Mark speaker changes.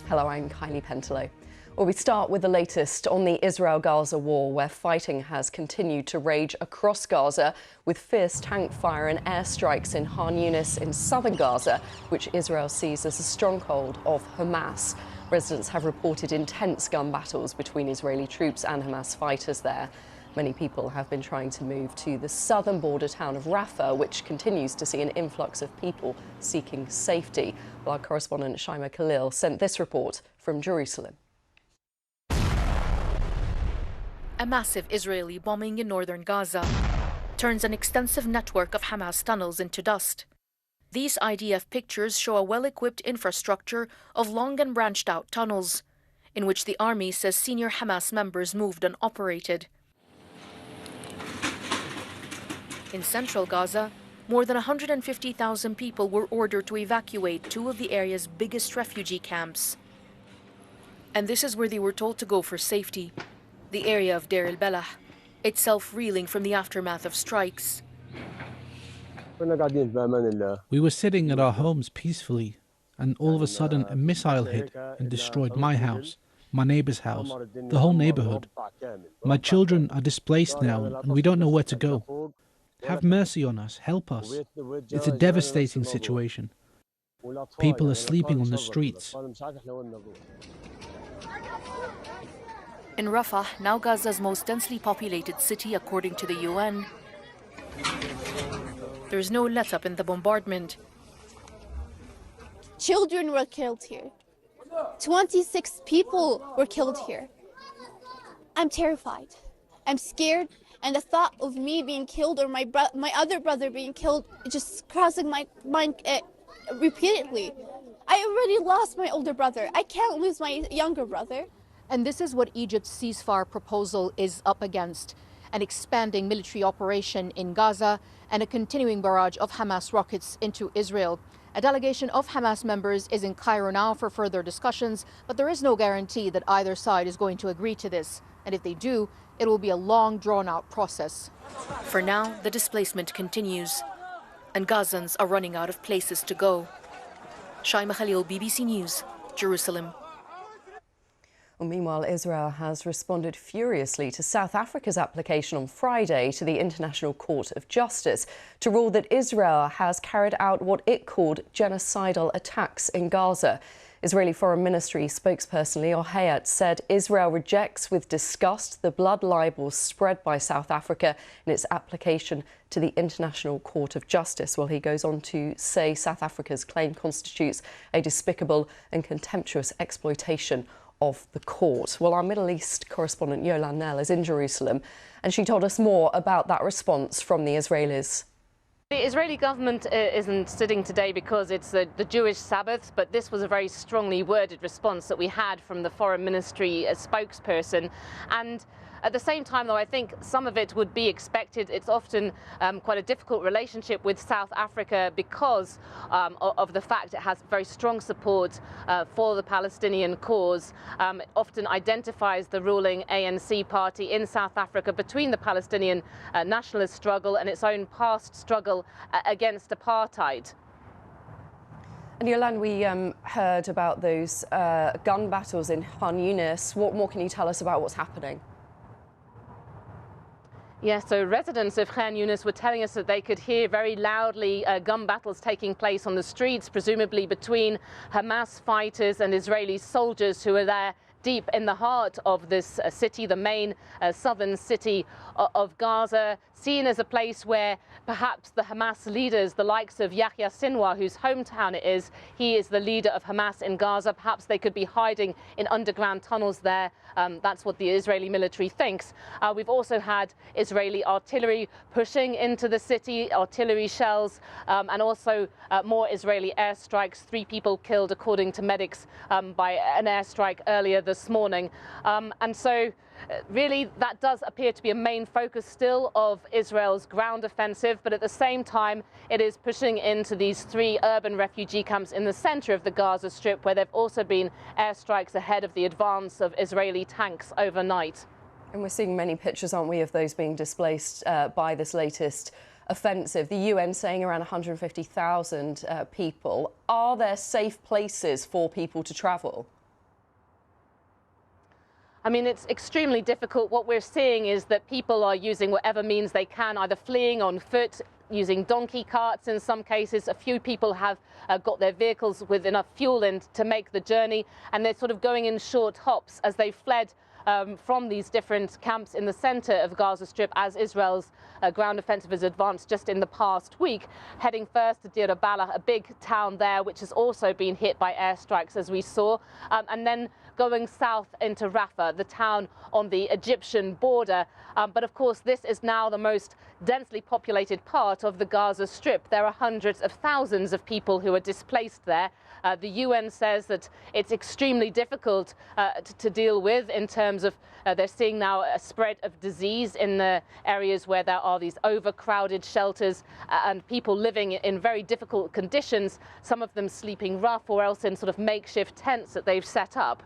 Speaker 1: Hello, I'm Kylie Pentelo. Well, we start with the latest on the Israel-Gaza war, where fighting has continued to rage across Gaza with fierce tank fire and airstrikes in Khan Younis in southern Gaza, which Israel sees as a stronghold of Hamas. Residents have reported intense gun battles between Israeli troops and Hamas fighters there. Many people have been trying to move to the southern border town of Rafah, which continues to see an influx of people seeking safety. Well, our correspondent Shaima Khalil sent this report from Jerusalem.
Speaker 2: A massive Israeli bombing in northern Gaza turns an extensive network of Hamas tunnels into dust. These IDF pictures show a well-equipped infrastructure of long and branched-out tunnels, in which the army says senior Hamas members moved and operated. In central Gaza, more than 150,000 people were ordered to evacuate two of the area's biggest refugee camps. And this is where they were told to go for safety. The area of Deir el-Belah, itself reeling from the aftermath of strikes.
Speaker 3: We were sitting at our homes peacefully, and all of a sudden a missile hit and destroyed my house, my neighbor's house, the whole neighborhood. My children are displaced now, and we don't know where to go. Have mercy on us, help us. It's a devastating situation. People are sleeping on the streets.
Speaker 2: In Rafah, now Gaza's most densely populated city according to the UN, there's no let-up in the bombardment.
Speaker 4: Children were killed here. 26 people were killed here. I'm terrified. I'm scared, and the thought of me being killed or my other brother being killed just crossing my mind repeatedly. I already lost my older brother. I can't lose my younger brother.
Speaker 2: And this is what Egypt's ceasefire proposal is up against: an expanding military operation in Gaza and a continuing barrage of Hamas rockets into Israel. A delegation of Hamas members is in Cairo now for further discussions, but there is no guarantee that either side is going to agree to this. And if they do, it will be a long, drawn-out process. For now, the displacement continues, and Gazans are running out of places to go. Shaima Khalil, BBC News, Jerusalem.
Speaker 1: Well, meanwhile, Israel has responded furiously to South Africa's application on Friday to the International Court of Justice to rule that Israel has carried out what it called genocidal attacks in Gaza. Israeli Foreign Ministry spokesperson Lior Hayat said Israel rejects with disgust the blood libels spread by South Africa in its application to the International Court of Justice. Well, he goes on to say South Africa's claim constitutes a despicable and contemptuous exploitation of the court. Well, our Middle East correspondent Yolan Nell is in Jerusalem, and she told us more about that response from the Israelis.
Speaker 5: The Israeli government isn't sitting today because it's the Jewish Sabbath, but this was a very strongly worded response that we had from the Foreign Ministry spokesperson. And at the same time, though, I think some of it would be expected. It's often quite a difficult relationship with South Africa because of the fact it has very strong support for the Palestinian cause. It often identifies the ruling ANC party in South Africa between the Palestinian nationalist struggle and its own past struggle against apartheid.
Speaker 1: And Yolan, we heard about those gun battles in Khan Younis. What more can you tell us about what's happening?
Speaker 5: Yes, so residents of Khan Younis were telling us that they could hear very loudly gun battles taking place on the streets, presumably between Hamas fighters and Israeli soldiers who are there deep in the heart of this city, the main southern city of Gaza, seen as a place where perhaps the Hamas leaders, the likes of Yahya Sinwar, whose hometown it is, he is the leader of Hamas in Gaza. Perhaps they could be hiding in underground tunnels there. That's what the Israeli military thinks. We've also had Israeli artillery pushing into the city, artillery shells, and also more Israeli airstrikes. 3 people killed, according to medics, by an airstrike earlier this morning. And so really, that does appear to be a main focus still of Israel's ground offensive, but at the same time, it is pushing into these 3 urban refugee camps in the center of the Gaza Strip, where there have also been airstrikes ahead of the advance of Israeli tanks overnight.
Speaker 1: And we're seeing many pictures, aren't we, of those being displaced by this latest offensive. The UN saying around 150,000 people. Are there safe places for people to travel?
Speaker 5: I mean, it's extremely difficult. What we're seeing is that people are using whatever means they can, either fleeing on foot, using donkey carts in some cases. A few people have got their vehicles with enough fuel in to make the journey, and they're sort of going in short hops as they fled from these different camps in the center of Gaza Strip as Israel's ground offensive has advanced just in the past week, heading first to Deir al-Balah, a big town there which has also been hit by airstrikes, as we saw, and then going south into Rafah, the town on the Egyptian border. But of course, this is now the most densely populated part of the Gaza Strip. There are hundreds of thousands of people who are displaced there. The UN says that it's extremely difficult to deal with in terms of they're seeing now a spread of disease in the areas where there are these overcrowded shelters and people living in very difficult conditions, some of them sleeping rough or else in sort of makeshift tents that they've set up.